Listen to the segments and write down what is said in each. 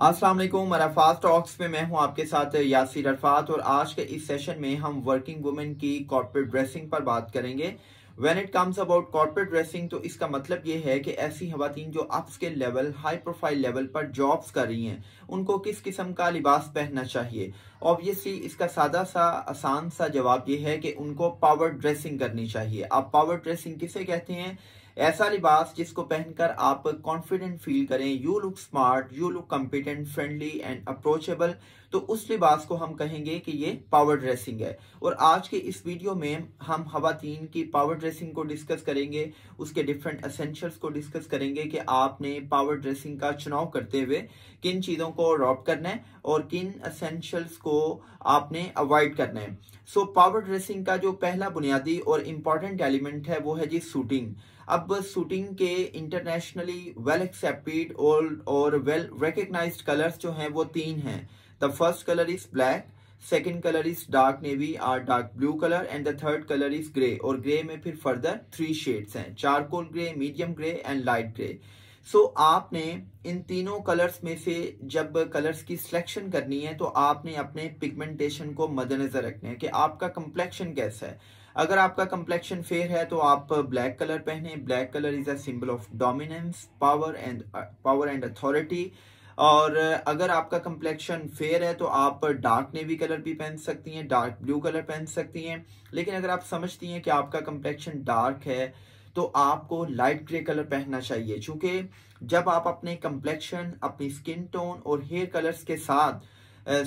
अस्सलाम वालेकुम। अरफात टॉक्स में मैं हूं आपके साथ यासिर अरफात और आज के इस सेशन में हम वर्किंग वुमेन की कॉर्पोरेट ड्रेसिंग पर बात करेंगे। When it comes about corporate dressing तो इसका मतलब ये है कि ऐसी खवातीन जो upskill level high profile level पर जॉब्स कर रही हैं उनको किस किस्म का लिबास पहनना चाहिए। ऑब्वियसली इसका सादा सा आसान सा जवाब ये है कि उनको पावर ड्रेसिंग करनी चाहिए। आप पावर ड्रेसिंग किसे कहते हैं? ऐसा लिबास जिसको पहनकर आप कॉन्फिडेंट फील करें, you look smart, you look competent, friendly and approachable, तो उस लिबास को हम कहेंगे कि ये पावर ड्रेसिंग है। और आज के इस वीडियो में हम खवातीन की पावर ड्रेसिंग को डिस्कस करेंगे, उसके डिफरेंट एसेंशियल्स को डिस्कस करेंगे कि आपने पावर ड्रेसिंग का चुनाव करते हुए किन चीज़ों को अडॉप्ट करना है और किन एसेंशियल्स को आपने अवॉइड करना है। सो पावर ड्रेसिंग का जो पहला बुनियादी और इम्पॉर्टेंट एलिमेंट है वो है जी सूटिंग। अब शूटिंग के इंटरनेशनली वेल एक्सेप्टेड और वेल रिकग्नाइज्ड कलर्स जो हैं वो तीन हैं। The first colour is black, second colour is dark navy और dark blue colour and the third colour is grey. और ग्रे में फिर फर्दर थ्री शेड्स हैं, charcoal grey, medium grey and light grey. So आपने इन तीनों colours में से जब कलर्स की सिलेक्शन करनी है तो आपने अपने पिगमेंटेशन को मद्देनजर रखना है कि आपका कंप्लेक्शन कैसा है। अगर आपका कंप्लेक्शन फेयर है तो आप ब्लैक कलर पहने। Black colour is a symbol of dominance, power and authority. और अगर आपका कंप्लेक्शन फेयर है तो आप डार्क नेवी कलर भी पहन सकती हैं, डार्क ब्लू कलर पहन सकती हैं। लेकिन अगर आप समझती हैं कि आपका कंप्लेक्शन डार्क है तो आपको लाइट ग्रे कलर पहनना चाहिए, क्योंकि जब आप अपने कंप्लेक्शन, अपनी स्किन टोन और हेयर कलर्स के साथ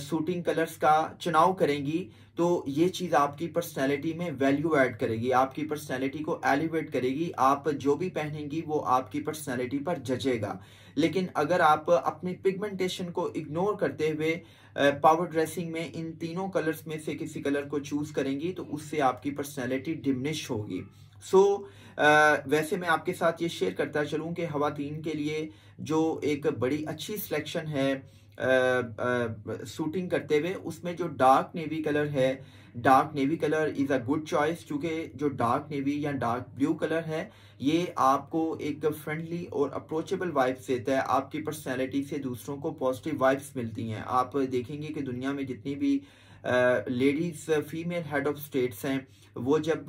सूटिंग कलर्स का चुनाव करेंगी तो ये चीज़ आपकी पर्सनैलिटी में वैल्यू ऐड करेगी, आपकी पर्सनैलिटी को एलिवेट करेगी। आप जो भी पहनेंगी वो आपकी पर्सनैलिटी पर जचेगा। लेकिन अगर आप अपनी पिगमेंटेशन को इग्नोर करते हुए पावर ड्रेसिंग में इन तीनों कलर्स में से किसी कलर को चूज करेंगी तो उससे आपकी पर्सनैलिटी डिमिनिश होगी। वैसे मैं आपके साथ ये शेयर करता चलूं कि खवातीन के लिए जो एक बड़ी अच्छी सिलेक्शन है शूटिंग करते हुए, उसमें जो डार्क नेवी कलर है, dark navy colour is a good choice, क्योंकि जो डार्क नेवी या डार्क ब्लू कलर है ये आपको एक फ्रेंडली और अप्रोचेबल वाइब्स देता है। आपकी पर्सनैलिटी से दूसरों को पॉजिटिव वाइब्स मिलती हैं। आप देखेंगे कि दुनिया में जितनी भी ladies female head of states हैं वो जब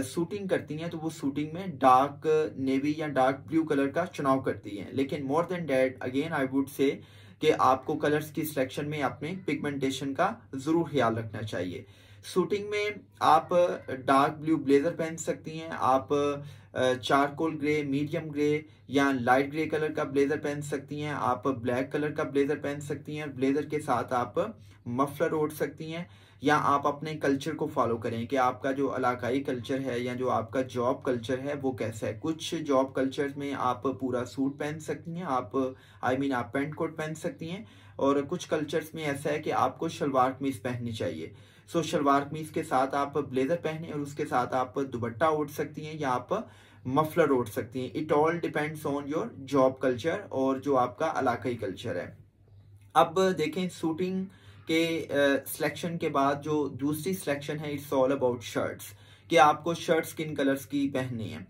शूटिंग करती हैं तो वो शूटिंग में डार्क नेवी या डार्क ब्लू कलर का चुनाव करती हैं। लेकिन more than that again I would say कि आपको कलर्स की सिलेक्शन में अपने पिगमेंटेशन का जरूर ख्याल रखना चाहिए। शूटिंग में आप डार्क ब्लू ब्लेजर पहन सकती हैं, आप चारकोल ग्रे, मीडियम ग्रे या लाइट ग्रे कलर का ब्लेजर पहन सकती हैं, आप ब्लैक कलर का ब्लेजर पहन सकती हैं। ब्लेजर के साथ आप मफलर ओढ़ सकती हैं, या आप अपने कल्चर को फॉलो करें कि आपका जो इलाकाई कल्चर है या जो आपका जॉब कल्चर है वो कैसा है। कुछ जॉब कल्चर में आप पूरा सूट पहन सकती हैं, आप आप पैंट कोट पहन सकती हैं। और कुछ कल्चर्स में ऐसा है कि आपको शलवार कमीज पहननी चाहिए। सो शलवार कमीज के साथ आप ब्लेजर पहने और उसके साथ आप दुपट्टा ओढ़ सकती हैं या आप मफलर ओढ़ सकती हैं। It all depends on your job culture और जो आपका इलाकाई कल्चर है। अब देखें शूटिंग के सिलेक्शन के बाद जो दूसरी सिलेक्शन है, इट्स ऑल अबाउट शर्ट्स, कि आपको शर्ट्स किन कलर्स की पहननी है।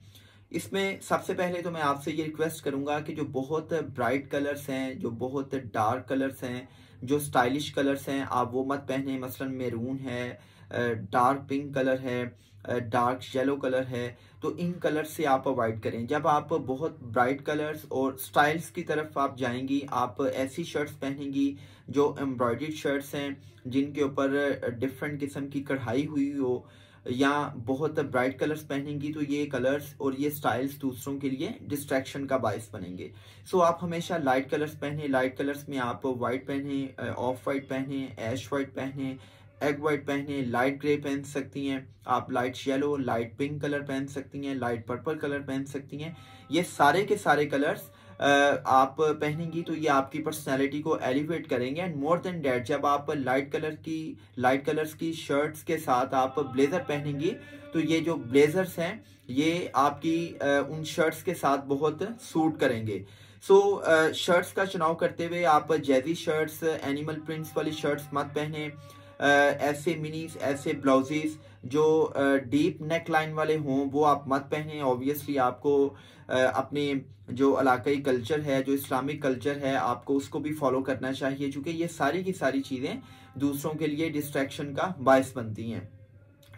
इसमें सबसे पहले तो मैं आपसे ये रिक्वेस्ट करूंगा कि जो बहुत ब्राइट कलर्स हैं, जो बहुत डार्क कलर्स हैं, जो स्टाइलिश कलर्स हैं, आप वो मत पहने। मसलन मैरून है, डार्क पिंक कलर है, डार्क येलो कलर है, तो इन कलर से आप अवॉइड करें। जब आप बहुत ब्राइट कलर्स और स्टाइल्स की तरफ आप जाएंगी, आप ऐसी शर्ट्स पहनेंगी जो एम्ब्रॉयडर्ड शर्ट्स हैं जिनके ऊपर डिफरेंट किस्म की कढ़ाई हुई हो, या बहुत ब्राइट कलर्स पहनेंगी तो ये कलर्स और ये स्टाइल्स दूसरों के लिए डिस्ट्रैक्शन का बायस बनेंगे। सो आप हमेशा लाइट कलर्स पहने। लाइट कलर्स में आप वाइट पहने, ऑफ वाइट पहने, ऐश वाइट पहने, एग वाइट पहने, लाइट ग्रे पहन सकती हैं, आप light yellow, light pink colour पहन सकती हैं, लाइट पर्पल कलर पहन सकती हैं। ये सारे के सारे कलर्स आप पहनेंगी तो ये आपकी पर्सनैलिटी को एलिवेट करेंगे। एंड मोर देन डैट जब आप लाइट कलर्स की शर्ट्स के साथ आप ब्लेजर पहनेंगी तो ये जो ब्लेजर्स हैं ये आपकी उन शर्ट्स के साथ बहुत सूट करेंगे। शर्ट्स का चुनाव करते हुए आप जैजी शर्ट्स, एनिमल प्रिंट्स वाली शर्ट्स मत पहने। ऐसे मिनीस, ऐसे ब्लाउजेस जो डीप नेक लाइन वाले हों वो आप मत पहने। ऑब्वियसली आपको अपने जो इलाकाई कल्चर है, जो इस्लामिक कल्चर है, आपको उसको भी फॉलो करना चाहिए, क्योंकि ये सारी की सारी चीज़ें दूसरों के लिए डिस्ट्रैक्शन का बायस बनती हैं।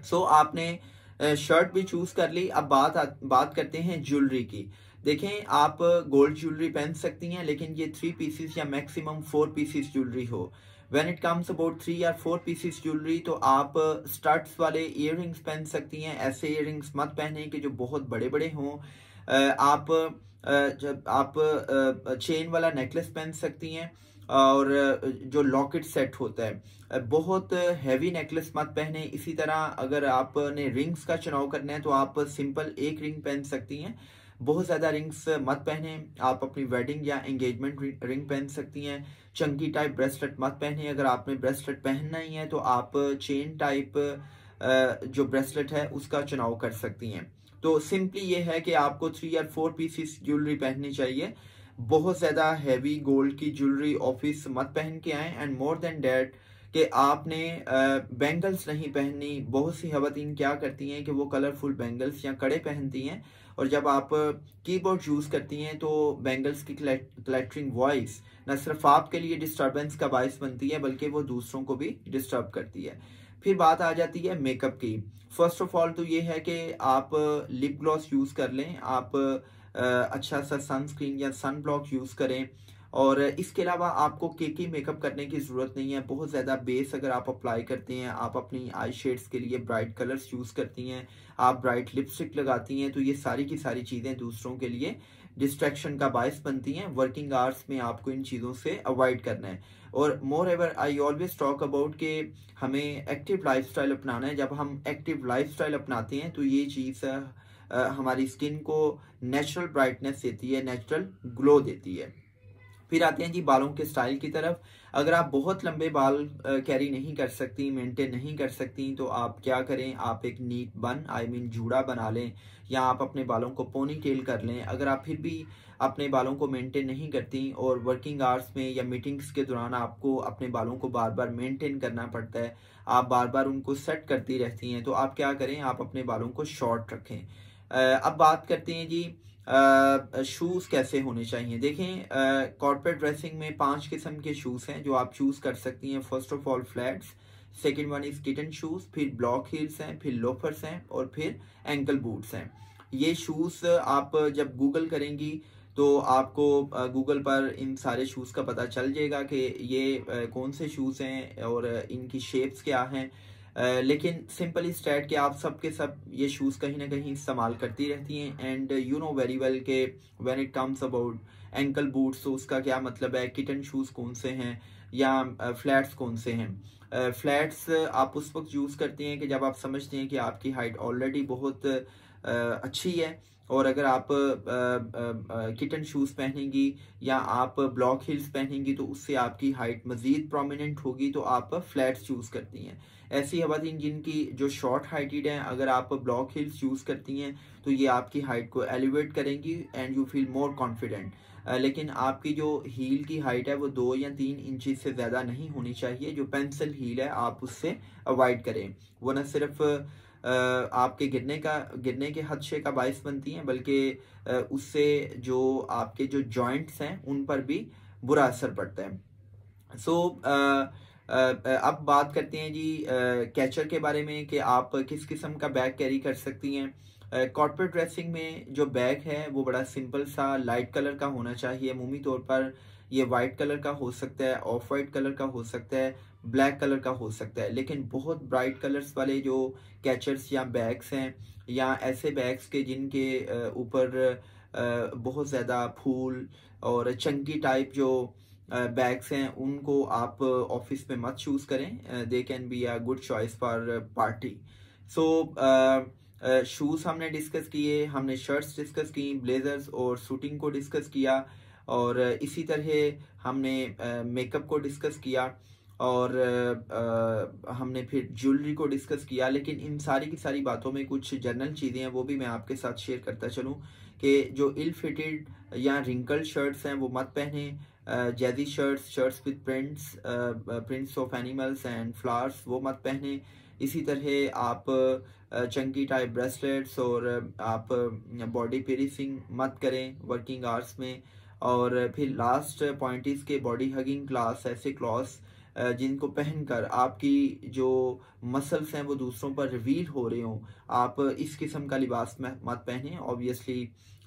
सो आपने शर्ट भी चूज कर ली। अब बात करते हैं ज्वेलरी की। देखें, आप गोल्ड ज्वेलरी पहन सकती हैं, लेकिन ये 3 पीसेस या मैक्सिमम 4 पीसेस ज्वेलरी हो। व्हेन इट कम्स अबाउट 3 या 4 पीसेस ज्वेलरी, तो आप स्टड्स वाले इयररिंग्स पहन सकती हैं। ऐसे इयररिंग्स मत पहने कि जो बहुत बड़े बड़े हों। जब आप चेन वाला नेकलेस पहन सकती हैं, और जो लॉकेट सेट होता है, बहुत हैवी नेकलेस मत पहने। इसी तरह अगर आपने रिंग्स का चुनाव करना है तो आप सिंपल एक रिंग पहन सकती हैं, बहुत ज़्यादा रिंग्स मत पहने। आप अपनी वेडिंग या एंगेजमेंट रिंग पहन सकती हैं। चंकी टाइप ब्रेसलेट मत पहने। अगर आपने ब्रेसलेट पहनना ही है तो आप चेन टाइप जो ब्रेसलेट है उसका चुनाव कर सकती हैं। तो सिंपली ये है कि आपको 3 या 4 पीसेस ज्वेलरी पहननी चाहिए। बहुत ज़्यादा हैवी गोल्ड की ज्वेलरी ऑफिस मत पहन के आए। एंड मोर देन डैट कि आपने बैंगल्स नहीं पहननी। बहुत सी खवातीन क्या करती हैं कि वो कलरफुल बैंगल्स या कड़े पहनती हैं, और जब आप कीबोर्ड यूज़ करती हैं तो बैंगल्स की क्लैटरिंग वॉइस न सिर्फ आपके लिए डिस्टर्बेंस का बायस बनती है, बल्कि वो दूसरों को भी डिस्टर्ब करती है। फिर बात आ जाती है मेकअप की। फर्स्ट ऑफ ऑल तो ये है कि आप लिप ग्लॉस यूज़ कर लें, आप अच्छा सा सनस्क्रीन या सन ब्लॉक यूज़ करें। और इसके अलावा आपको केकी मेकअप करने की ज़रूरत नहीं है। बहुत ज़्यादा बेस अगर आप अप्लाई करते हैं, आप अपनी आई शेड्स के लिए ब्राइट कलर्स यूज़ करती हैं, आप ब्राइट लिपस्टिक लगाती हैं, तो ये सारी की सारी चीज़ें दूसरों के लिए डिस्ट्रैक्शन का बायस बनती हैं। वर्किंग आवर्स में आपको इन चीज़ों से अवॉइड करना है। और moreover I always talk about कि हमें एक्टिव लाइफस्टाइल अपनाना है। जब हम एक्टिव लाइफस्टाइल अपनाते हैं तो ये चीज़ हमारी स्किन को नेचुरल ब्राइटनेस देती है, नेचुरल ग्लो देती है। फिर आते हैं जी बालों के स्टाइल की तरफ। अगर आप बहुत लंबे बाल कैरी नहीं कर सकती, मेंटेन नहीं कर सकती, तो आप क्या करें, आप एक नीट बन जूड़ा बना लें, या आप अपने बालों को पोनी टेल कर लें। अगर आप फिर भी अपने बालों को मेंटेन नहीं करती और वर्किंग आवर्स में या मीटिंग्स के दौरान आपको अपने बालों को बार बार मेंटेन करना पड़ता है, आप बार बार उनको सेट करती रहती हैं, तो आप क्या करें, आप अपने बालों को शॉर्ट रखें। अब बात करते हैं जी शूज़ कैसे होने चाहिए। देखें, कॉर्पोरेट ड्रेसिंग में 5 किस्म के शूज़ हैं जो आप चूज़ कर सकती हैं। First of all flats, second one is kitten shoes, फिर ब्लॉक हील्स हैं, फिर लोफर्स हैं, और फिर एंकल बूट्स हैं। ये शूज़ आप जब गूगल करेंगी तो आपको गूगल पर इन सारे शूज़ का पता चल जाएगा कि ये कौन से शूज़ हैं और इनकी शेप्स क्या हैं। लेकिन सिंपली स्टैट कि आप सब के सब ये शूज़ कहीं ना कहीं इस्तेमाल करती रहती हैं। And you know very well के when it comes about ankle boots, तो उसका क्या मतलब है, किटन शूज़ कौन से हैं या फ्लैट्स कौन से हैं। फ्लैट्स आप उस वक्त यूज़ करती हैं कि जब आप समझते हैं कि आपकी हाइट ऑलरेडी बहुत अच्छी है, और अगर आप किटन शूज़ पहनेंगी या आप ब्लॉक हील्स पहनेंगी तो उससे आपकी हाइट मज़ीद प्रोमिनेंट होगी, तो आप फ्लैट्स चूज़ करती हैं। ऐसी खवातीन जिनकी जो शॉर्ट हाइटेड हैं, अगर आप ब्लॉक हील्स यूज़ करती हैं तो ये आपकी हाइट को एलिवेट करेंगी and you feel more confident. लेकिन आपकी जो हील की हाइट है वो 2 या 3 इंच से ज़्यादा नहीं होनी चाहिए। जो पेंसिल हील है आप उससे अवॉइड करें, वो न सिर्फ आपके गिरने के खदशे का बायस बनती हैं, बल्कि उससे जो आपके जो जॉइंट्स हैं उन पर भी बुरा असर पड़ता है। सो अब बात करते हैं जी कैचर के बारे में कि आप किस किस्म का बैग कैरी कर सकती हैं। कॉर्पोरेट ड्रेसिंग में जो बैग है वो बड़ा सिंपल सा लाइट कलर का होना चाहिए। अमूमी तौर पर ये वाइट कलर का हो सकता है, ऑफ वाइट कलर का हो सकता है, ब्लैक कलर का हो सकता है। लेकिन बहुत ब्राइट कलर्स वाले जो कैचर्स या बैग्स हैं, या ऐसे बैग्स के जिनके ऊपर बहुत ज़्यादा फूल और चंकी टाइप जो बैग्स हैं, उनको आप ऑफिस में मत चूज़ करें। They can be a good choice for party. So shoes हमने डिस्कस किए, हमने शर्ट्स डिस्कस की, ब्लेजर्स और सूटिंग को डिस्कस किया, और इसी तरह हमने मेकअप को डिस्कस किया, और हमने फिर ज्वेलरी को डिस्कस किया। लेकिन इन सारी की सारी बातों में कुछ जनरल चीज़ें हैं वो भी मैं आपके साथ शेयर करता चलूँ कि जो इल फिटेड या रिंकल शर्ट्स हैं वो मत पहने। Jazzy shirts with prints of animals and flowers वो मत पहने। इसी तरह आप चंकी टाइप ब्रेसलेट्स और आप बॉडी पियर्सिंग मत करें वर्किंग आवर्स में। और फिर लास्ट पॉइंट इज के बॉडी हगिंग क्लास, ऐसे क्लॉथ्स जिनको पहनकर आपकी जो मसल्स हैं वो दूसरों पर रिवील हो रहे हों, आप इस किस्म का लिबास में मत पहने। ऑब्वियसली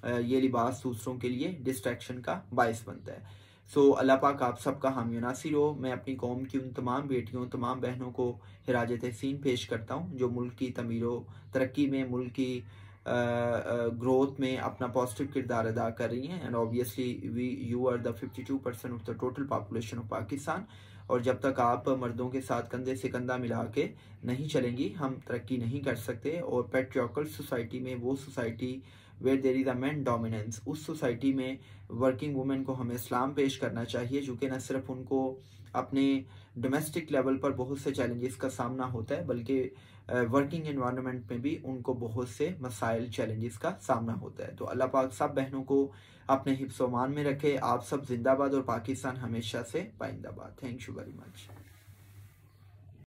ये लिबास दूसरों के लिए डिस्ट्रैक्शन का बायस बनता है। सो अल्लाह पाक आप सबका हामी नासिर हो। मैं अपनी कौम की उन तमाम बेटियों, तमाम बहनों को खिराज तहसीन पेश करता हूँ जो मुल्क की तमीर तरक्की में, मुल्क की ग्रोथ में अपना पॉजिटिव किरदार अदा कर रही हैं। And obviously you are the 52% of the total population of Pakistan. और जब तक आप मर्दों के साथ कंधे से कंधा मिला के नहीं चलेंगी, हम तरक्की नहीं कर सकते। और पेट्रियार्कल सोसाइटी में, वो society where there is a man dominance, उस सोसाइटी में वर्किंग वुमेन को हमें इस्लाम पेश करना चाहिए, जो कि न सिर्फ उनको अपने डोमेस्टिक लेवल पर बहुत से चैलेंजेस का सामना होता है, बल्कि वर्किंग एनवायरनमेंट में भी उनको बहुत से मसाइल, चैलेंजेस का सामना होता है। तो अल्लाह पाक सब बहनों को अपने हिफ्ज़-ओ-मान में रखे। आप सब जिंदाबाद और पाकिस्तान हमेशा से पाइंदाबाद। Thank you very much.